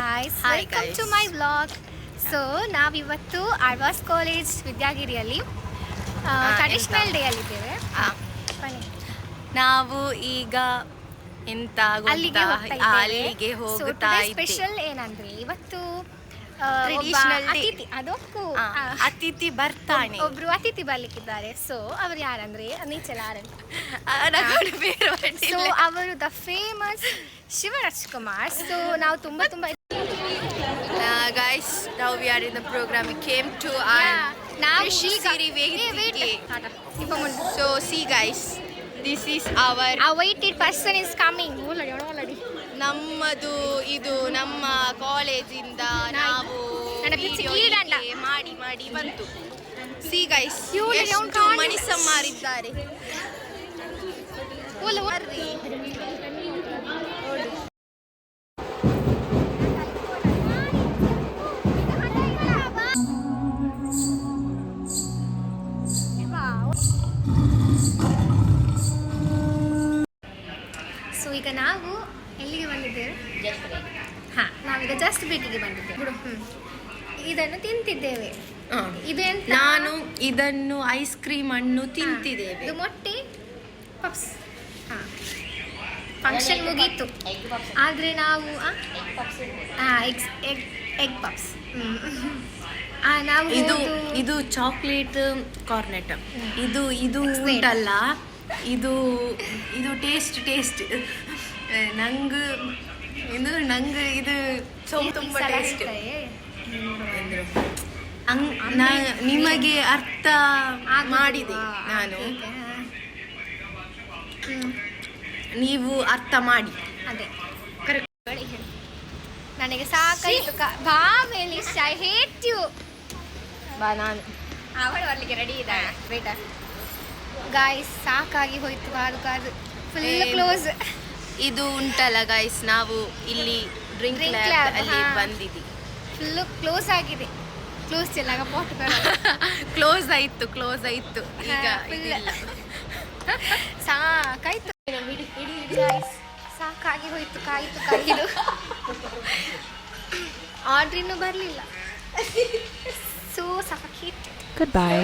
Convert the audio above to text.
guys, Hi welcome guys. to my vlog. So ನಾವಿವತ್ತು Alva's college ವಿದ್ಯಾಗಿರಿಯಲ್ಲಿ traditional day ಅಲ್ಲಿದ್ದೇವೆ. ಬನ್ನಿ. ನಾವು ಈಗ ಎಂತ ಅಲ್ಲಿಗೆ ಹೋಗ್ತಾ ಇದ್ದೇವೆ. ಸ್ಪೆಷಲ್ ಏನಂದ್ರೆ ಇವತ್ತು ಟ್ರೆಡಿಷನಲ್ ಡೇ. ಅದಕ್ಕೂ ಅತಿಥಿ ಬರ್ತಾನೆ. ಒಬ್ರು ಅತಿಥಿ ಬರ್ಲಿಕ್ಕಿದ್ದಾರೆ. ಸೊ ಅವ್ರು ಯಾರಂದ್ರೆ ನೀಚಲಾರ್ ಅಂತ. ಸೊ ಅವರು ದ ಫೇಮಸ್ ಶಿವರಾಜ್ಕುಮಾರ್. ಸೊ ನಾವು ತುಂಬಾ guys, now we are in the program. We came to our Siri Vedike. So see guys, this is our awaited person is coming. Already. ನಮ್ಮದು ಇದು ನಮ್ಮ ಕಾಲೇಜಿಂದ ನಾವು ಮಾಡಿ ಬಂತು. ಸಿ ಗೈಸ್, ಎಷ್ಟು ಮಣಿಸಮ್ಮಾರಿದ್ದಾರೆ. ಸೊ ಈಗ ನಾವು ಎಲ್ಲಿಗೆ ಬಂದಿದ್ದೇವೆ? ನಾವೀಗ ಜಸ್ಟ್ ಬೇಟಿಗೆ ಬಂದಿದ್ದೇವೆ. ಇದನ್ನು ತಿಂತಿದ್ದೇವೆ. ಇದು ಎಂತ? ನಾನು ಇದನ್ನು ಐಸ್ ಕ್ರೀಮ್ ಅನ್ನು ತಿಂತಿದ್ದೇವೆ. ಇದು ಮೊಟ್ಟೆ ಪಪ್ಸ್. ಫಂಕ್ಷನ್ ಮುಗೀತು, ಆದರೆ ನಾವು ಎಗ್ ಪಪ್ಸ್. ನಾವು ಇದು ಚಾಕ್ಲೇಟ್ ಕಾರ್ನೆಟ್. ಇದು ಉಂಟಲ್ಲ, ಇದು ಟೇಸ್ಟ್ ನಂಗೆ ಇದು ತುಂಬ ಟೇಸ್ಟ್. ನಿಮಗೆ ಅರ್ಥ ಮಾಡಿದೆ ನಾನು, ನೀವು ಅರ್ಥ ಮಾಡಿ. ಅದೇ ನನಗೆ ಸಾಕಾಯ್ತು. ಬಾ ಮೇಲೆ ಐ ಹೇಟ್ ಯು. ಬಾ, ನಾನು ಅವಳು ಬರ್ಲಿಕ್ಕೆ ರೆಡಿ ಇದ್ದಾಳೆ. ಬೇಟ ಗಾಯ್ಸ್, ಸಾಕಾಗಿ ಹೋಯ್ತು. ಕಾದು ಫುಲ್ ಕ್ಲೋಸ್. ಇದು ಉಂಟಲ್ಲ ಗಾಯ್ಸ್, ನಾವು ಇಲ್ಲಿ ಡ್ರಿಂಕ್ ಲ್ಯಾಬ್ ಅಲ್ಲಿ ಬಂದಿದ್ದೀವಿ. ಫುಲ್ ಕ್ಲೋಸ್ ಆಗಿದೆ. ಕ್ಲೋಸ್ ಚೆಲ್ಲಾಗ ಪೋಟ್ ಕ್ಲೋಸ್ ಆಯ್ತು ಈಗ ಇದಿಲ್ಲ. ಸಾಕಾಯ್ತು. ಸಾಕಾಗಿ ಹೋಯ್ತು. ಕಾಯ್ದು ಆರ್ಡ್ರ್ ಇನ್ನೂ ಬರಲಿಲ್ಲ. ಸೊ ಸಾಕಾಗಿತ್ತು. Goodbye.